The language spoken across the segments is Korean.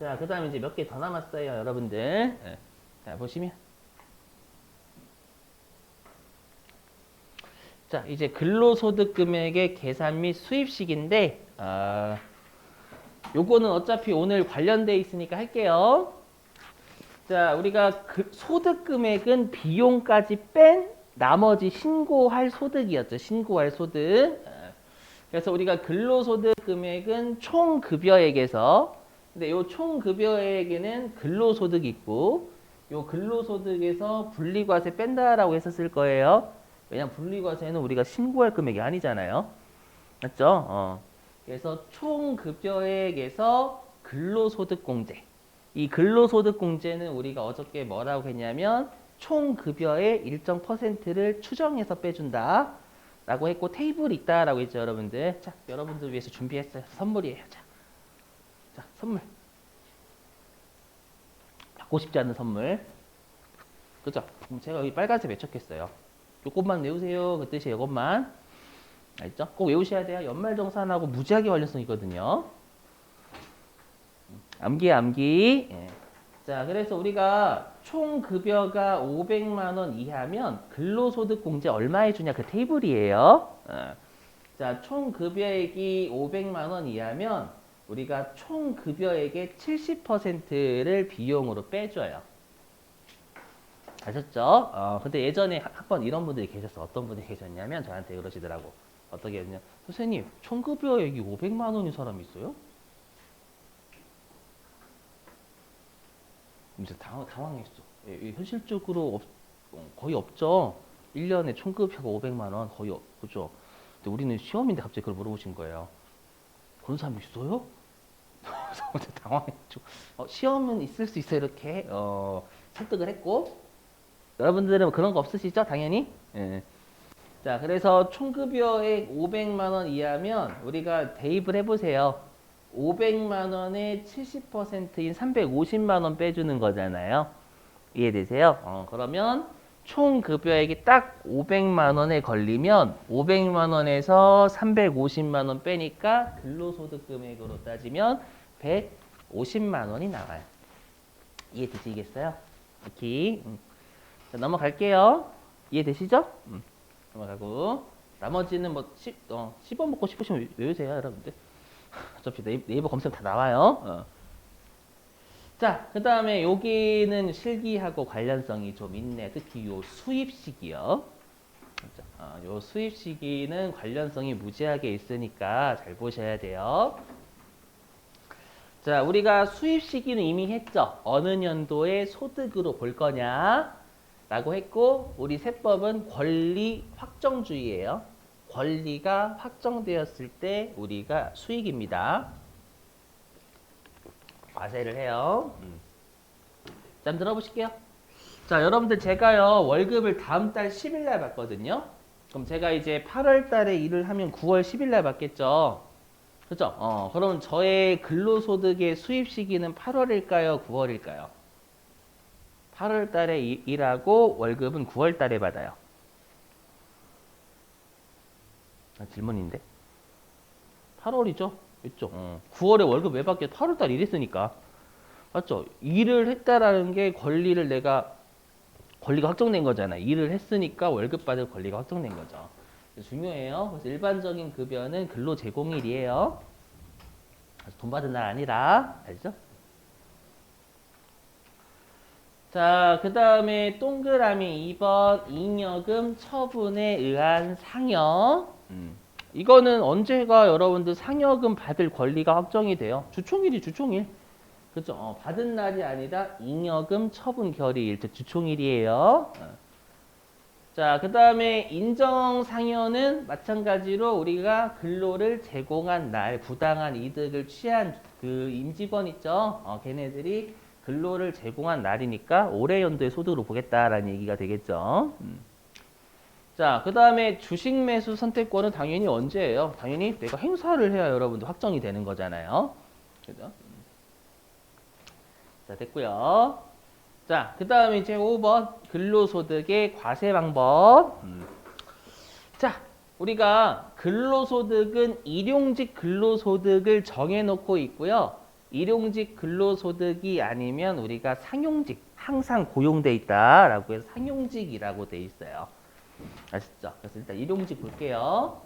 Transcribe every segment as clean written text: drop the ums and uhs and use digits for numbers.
자, 그 다음에 이제 몇 개 더 남았어요, 여러분들. 네. 자, 보시면. 자, 이제 근로소득 금액의 계산 및 수입식인데, 요거는 어차피 오늘 관련돼 있으니까 할게요. 자, 우리가 소득 금액은 비용까지 뺀 나머지 신고할 소득이었죠. 신고할 소득. 그래서 우리가 근로소득 금액은 총 급여액에서, 근데 요 총 급여액에는 근로소득이 있고, 요 근로소득에서 분리과세 뺀다라고 했었을 거예요. 왜냐면 분리과세는 우리가 신고할 금액이 아니잖아요. 맞죠? 그래서 총 급여액에서 근로소득공제. 이 근로소득공제는 우리가 어저께 뭐라고 했냐면 총 급여의 일정 퍼센트를 추정해서 빼준다. 라고 했고 테이블이 있다라고 했죠, 여러분들. 자, 여러분들 위해서 준비했어요. 선물이에요. 자, 선물. 받고 싶지 않은 선물. 그죠? 그럼 제가 여기 빨간색 몇 쳤겠어요. 요것만 외우세요. 그 뜻이에요. 요것만. 알죠? 꼭 외우셔야 돼요. 연말정산하고 무지하게 관련성 있거든요. 암기. 예. 자, 그래서 우리가 총 급여가 500만 원 이하면 근로소득 공제 얼마 해주냐 그 테이블이에요. 자, 총 급여액이 500만 원 이하면 우리가 총 급여액의 70%를 비용으로 빼줘요. 아셨죠? 근데 예전에 한 번 이런 분들이 계셨어. 어떤 분이 계셨냐면 저한테 그러시더라고. 어떻게 했냐? 선생님, 총 급여액이 500만 원인 사람이 있어요? 이제 당황했어. 예, 현실적으로 거의 없죠. 1년에 총급여가 500만 원 거의 없죠. 근데 우리는 시험인데 갑자기 그걸 물어보신 거예요. 그런 사람 있어요? 그래서 당황했죠. 시험은 있을 수 있어요. 이렇게 설득을 했고 여러분들은 그런 거 없으시죠? 당연히. 예. 자, 그래서 총급여액 500만 원 이하면 우리가 대입을 해보세요. 500만 원의 70%인 350만 원 빼주는 거잖아요. 이해되세요? 그러면 총 급여액이 딱 500만 원에 걸리면 500만 원에서 350만 원 빼니까 근로소득 금액으로 따지면 150만 원이 나와요. 이해되시겠어요? 이렇게. 자, 넘어갈게요. 이해되시죠? 넘어가고 나머지는 뭐 씹어 먹고 싶으시면 외우세요, 여러분들. 어차피 네이버 검색 다 나와요. 자, 그 다음에 여기는 실기하고 관련성이 좀 있네. 특히 요 수입시기요. 요 수입시기는 관련성이 무지하게 있으니까 잘 보셔야 돼요. 자, 우리가 수입시기는 이미 했죠. 어느 년도에 소득으로 볼 거냐 라고 했고 우리 세법은 권리 확정주의예요. 권리가 확정되었을 때 우리가 수익입니다. 과세를 해요. 자, 한번 들어보실게요. 자, 여러분들 제가요 월급을 다음 달 10일 날 받거든요. 그럼 제가 이제 8월 달에 일을 하면 9월 10일 날 받겠죠. 그죠? 그럼 저의 근로소득의 수입 시기는 8월일까요? 9월일까요? 8월 달에 일하고 월급은 9월 달에 받아요. 질문인데. 8월이죠? 있죠. 9월에 월급 왜 받게? 8월 달 일했으니까. 맞죠? 일을 했다라는 게 권리가 확정된 거잖아요. 일을 했으니까 월급 받을 권리가 확정된 거죠. 중요해요. 그래서 일반적인 급여는 근로 제공일이에요. 돈 받은 날 아니라. 알죠? 자, 그 다음에 동그라미 2번 잉여금 처분에 의한 상여. 이거는 언제가 여러분들 상여금 받을 권리가 확정이 돼요? 주총일이 주총일. 그죠? 받은 날이 아니라 잉여금 처분 결의일, 즉 주총일이에요. 자, 그 다음에 인정상여는 마찬가지로 우리가 근로를 제공한 날, 부당한 이득을 취한 그 임직원 있죠? 걔네들이 근로를 제공한 날이니까 올해 연도의 소득으로 보겠다라는 얘기가 되겠죠. 자, 그 다음에 주식 매수 선택권은 당연히 언제예요? 당연히 내가 행사를 해야 여러분들 확정이 되는 거잖아요. 그죠? 자, 됐고요. 자, 그 다음에 이제 5번 근로소득의 과세 방법. 자, 우리가 근로소득은 일용직 근로소득을 정해놓고 있고요. 일용직 근로소득이 아니면 우리가 상용직, 항상 고용돼 있다라고 해서 상용직이라고 돼 있어요. 아시죠? 그래서 일단 일용직 볼게요.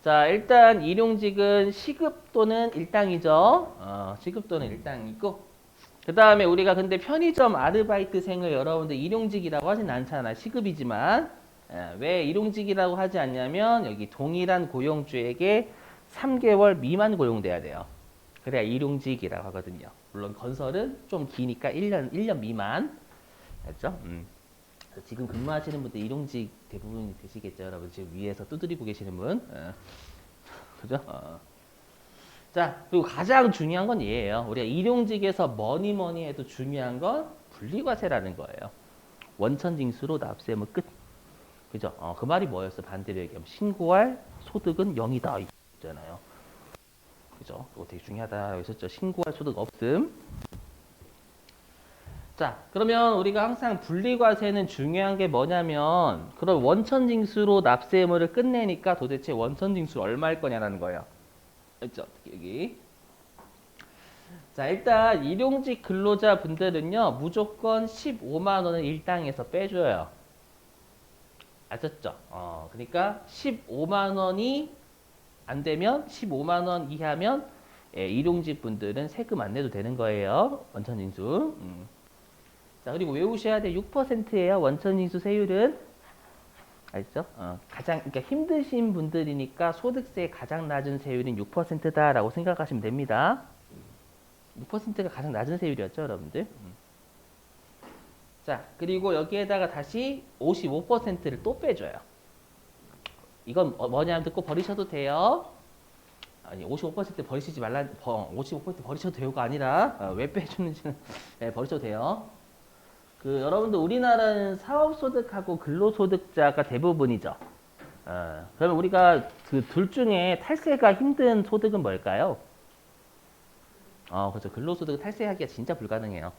자, 일단 일용직은 시급 또는 일당이죠. 시급 또는 일당이고, 그 다음에 우리가 근데 편의점 아르바이트생을 여러분들 일용직이라고 하진 않잖아. 시급이지만. 왜 일용직이라고 하지 않냐면 여기 동일한 고용주에게 3개월 미만 고용돼야 돼요. 그래야 일용직이라고 하거든요. 물론 건설은 좀 기니까 1년 미만. 알죠? 지금 근무하시는 분들 일용직 대부분 되시겠죠, 여러분. 지금 위에서 두드리고 계시는 분. 그죠? 자, 그리고 가장 중요한 건 얘예요. 우리가 일용직에서 뭐니 해도 중요한 건 분리과세라는 거예요. 원천징수로 납세하면 끝. 그죠? 그 말이 뭐였어? 반대로 얘기하면 신고할 소득은 0이다. 있잖아요. 그죠? 그거 되게 중요하다. 했었죠. 신고할 소득 없음. 자, 그러면 우리가 항상 분리과세는 중요한 게 뭐냐면 그럼 원천징수로 납세 의무를 끝내니까 도대체 원천징수 얼마일 거냐라는 거예요. 그렇죠? 여기. 자, 일단 일용직 근로자분들은요. 무조건 15만 원을 일당에서 빼줘요. 아셨죠? 그러니까 15만 원이 안 되면 15만 원 이하면 일용직 분들은 세금 안 내도 되는 거예요. 원천징수. 자, 그리고 외우셔야 돼. 6%예요. 원천징수 세율은. 알죠? 가장 그러니까 힘드신 분들이니까 소득세 가장 낮은 세율인 6%다라고 생각하시면 됩니다. 6%가 가장 낮은 세율이었죠, 여러분들. 자, 그리고 여기에다가 다시 55%를 또 빼줘요. 이건 뭐냐면 듣고 버리셔도 돼요. 아니 55% 버리시지 말라. 55% 버리셔도 돼요가 아니라 왜 빼주는지는 버리셔도 돼요. 그 여러분들 우리나라는 사업소득하고 근로소득자가 대부분이죠. 그러면 우리가 그 둘 중에 탈세가 힘든 소득은 뭘까요? 그렇죠. 근로소득 탈세하기가 진짜 불가능해요.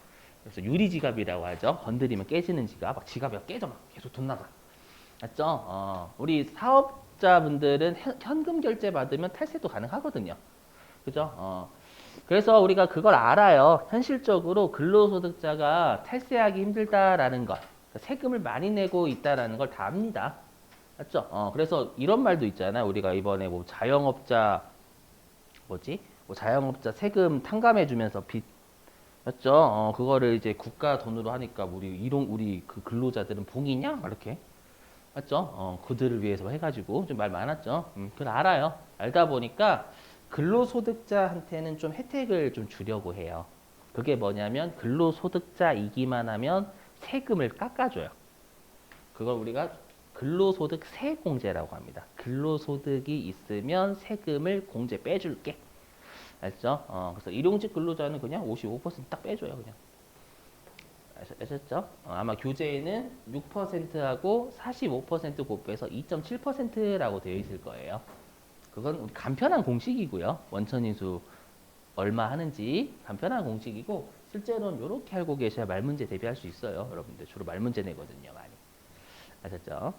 그래서 유리지갑이라고 하죠. 건드리면 깨지는 지갑. 막 지갑이 깨져 막 계속 돈 나가. 맞죠? 우리 사업자분들은 현금 결제 받으면 탈세도 가능하거든요. 그죠? 그래서 우리가 그걸 알아요. 현실적으로 근로소득자가 탈세하기 힘들다라는 것, 세금을 많이 내고 있다라는 걸 다 압니다. 맞죠? 그래서 이런 말도 있잖아요. 우리가 이번에 뭐 자영업자 뭐 자영업자 세금 탕감해주면서 빚 맞죠? 그거를 이제 국가 돈으로 하니까 우리 그 근로자들은 봉이냐? 이렇게 맞죠? 그들을 위해서 해가지고 좀 말 많았죠. 그걸 알아요. 알다 보니까 근로소득자한테는 좀 혜택을 좀 주려고 해요. 그게 뭐냐면 근로소득자이기만 하면 세금을 깎아줘요. 그걸 우리가 근로소득 세공제라고 합니다. 근로소득이 있으면 세금을 공제 빼줄게. 알죠? 그래서 일용직 근로자는 그냥 55%딱 빼줘요, 그냥. 아셨죠? 아마 교재에는 6%하고 45% 곱해서 2.7%라고 되어 있을 거예요. 그건 간편한 공식이고요. 원천인수 얼마 하는지 간편한 공식이고 실제로는 이렇게 알고 계셔야 말문제 대비할 수 있어요. 여러분들 주로 말문제 내거든요, 많이. 아셨죠?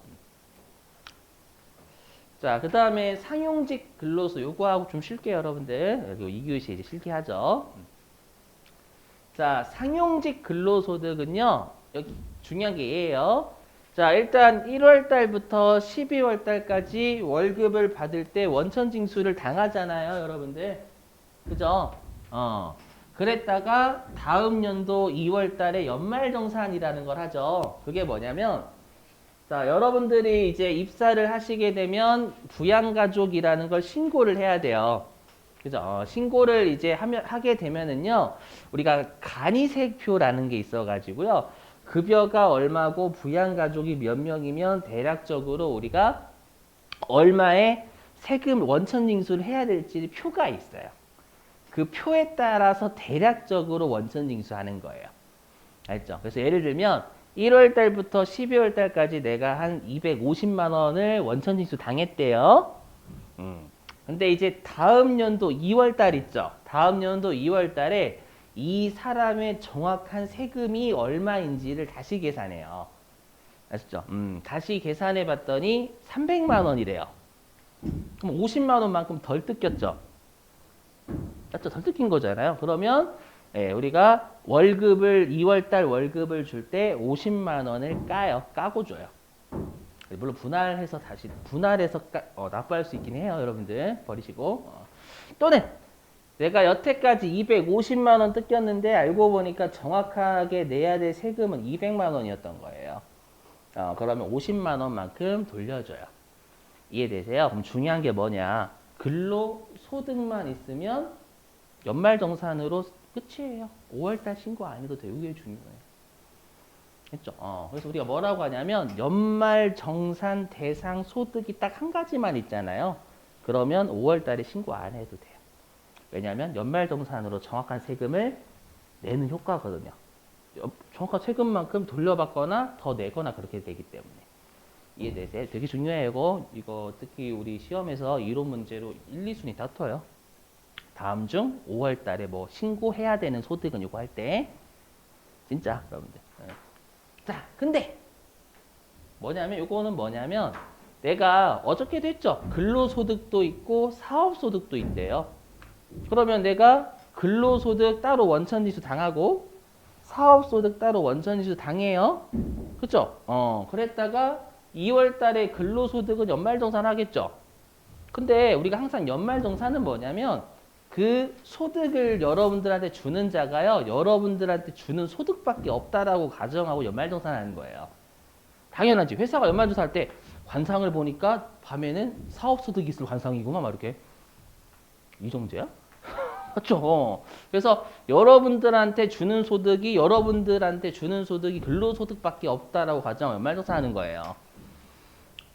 자, 그 다음에 상용직 근로소 요거하고 좀 쉴게요, 여러분들. 그리고 2교시 이제 실기하죠. 자, 상용직 근로소득은요. 여기 중요한 게 얘예요. 자, 일단 1월 달부터 12월 달까지 월급을 받을 때 원천징수를 당하잖아요, 여러분들. 그죠? 그랬다가 다음 연도 2월 달에 연말정산이라는 걸 하죠. 그게 뭐냐면 자, 여러분들이 이제 입사를 하시게 되면 부양가족이라는 걸 신고를 해야 돼요. 그죠? 신고를 이제 하게 되면은요, 우리가 간이세표라는 게 있어가지고요, 급여가 얼마고 부양가족이 몇 명이면 대략적으로 우리가 얼마의 세금 원천징수를 해야 될지 표가 있어요. 그 표에 따라서 대략적으로 원천징수하는 거예요. 알죠? 그래서 예를 들면 1월 달부터 12월 달까지 내가 한 250만 원을 원천징수 당했대요. 근데 이제 다음 연도 2월 달 있죠. 다음 연도 2월 달에 이 사람의 정확한 세금이 얼마인지를 다시 계산해요. 아시죠? 다시 계산해 봤더니 300만 원이래요. 그럼 50만 원만큼 덜 뜯겼죠. 맞죠? 덜 뜯긴 거잖아요. 그러면 예, 우리가 월급을 2월달 월급을 줄 때 50만 원을 까요. 까고 줘요. 물론 분할해서 다시 분할해서 납부할 수 있긴 해요. 여러분들 버리시고 또는 내가 여태까지 250만 원 뜯겼는데 알고 보니까 정확하게 내야 될 세금은 200만 원이었던 거예요. 그러면 50만 원만큼 돌려줘요. 이해되세요? 그럼 중요한 게 뭐냐? 근로소득만 있으면 연말정산으로 끝이에요. 5월달 신고 안 해도 돼요. 이게 중요해요. 했죠? 그래서 우리가 뭐라고 하냐면 연말정산 대상 소득이 딱 한 가지만 있잖아요. 그러면 5월달에 신고 안 해도 돼요. 왜냐하면 연말정산으로 정확한 세금을 내는 효과거든요. 정확한 세금만큼 돌려받거나 더 내거나 그렇게 되기 때문에. 이해되세요? 되게 중요해요. 이거 특히 우리 시험에서 이론 문제로 1, 2순위 다퉈요. 다음 중 5월 달에 뭐 신고해야 되는 소득은 이거 할 때 진짜 여러분들. 자, 근데 뭐냐면 내가 어저께도 했죠. 근로소득도 있고 사업소득도 있대요. 그러면 내가 근로소득 따로 원천지수 당하고 사업소득 따로 원천지수 당해요. 그쵸? 그랬다가 2월 달에 근로소득은 연말정산 하겠죠. 근데 우리가 항상 연말정산은 뭐냐면 그 소득을 여러분들한테 주는 자가요. 여러분들한테 주는 소득밖에 없다라고 가정하고 연말정산 하는 거예요. 당연하지. 회사가 연말정산 할 때 관상을 보니까 밤에는 사업소득이 있을 관상이구만. 막 이렇게. 이정재야? 맞죠? 그래서 여러분들한테 주는 소득이 근로소득밖에 없다라고 가정하고 연말정산 하는 거예요.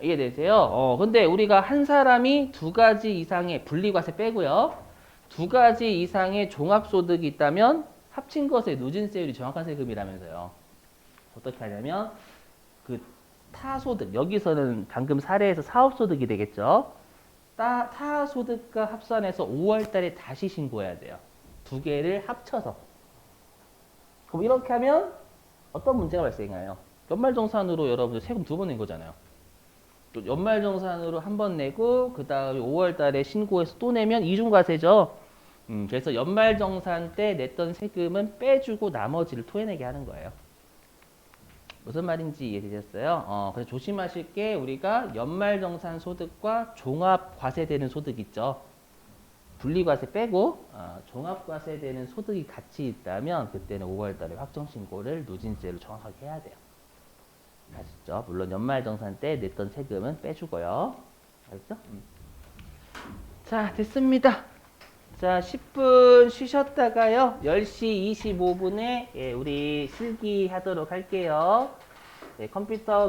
이해되세요? 근데 우리가 한 사람이 두 가지 이상의 분리과세 빼고요. 두 가지 이상의 종합소득이 있다면 합친 것의 누진세율이 정확한 세금이라면서요. 어떻게 하냐면 그 타소득, 여기서는 방금 사례에서 사업소득이 되겠죠. 타소득과 합산해서 5월 달에 다시 신고해야 돼요. 두 개를 합쳐서. 그럼 이렇게 하면 어떤 문제가 발생해요? 연말정산으로 여러분들 세금 두 번 낸 거잖아요. 연말정산으로 한 번 내고 그 다음에 5월 달에 신고해서 또 내면 이중과세죠. 그래서 연말정산 때 냈던 세금은 빼주고 나머지를 토해내게 하는 거예요. 무슨 말인지 이해되셨어요? 그래서 조심하실 게 우리가 연말정산 소득과 종합과세되는 소득 있죠. 분리과세 빼고 종합과세되는 소득이 같이 있다면 그때는 5월 달에 확정신고를 누진세로 정확하게 해야 돼요. 아시죠? 물론 연말정산 때 냈던 세금은 빼주고요. 알겠죠? 자, 됐습니다. 자, 10분 쉬셨다가요. 10시 25분에 우리 실기 하도록 할게요. 네, 컴퓨터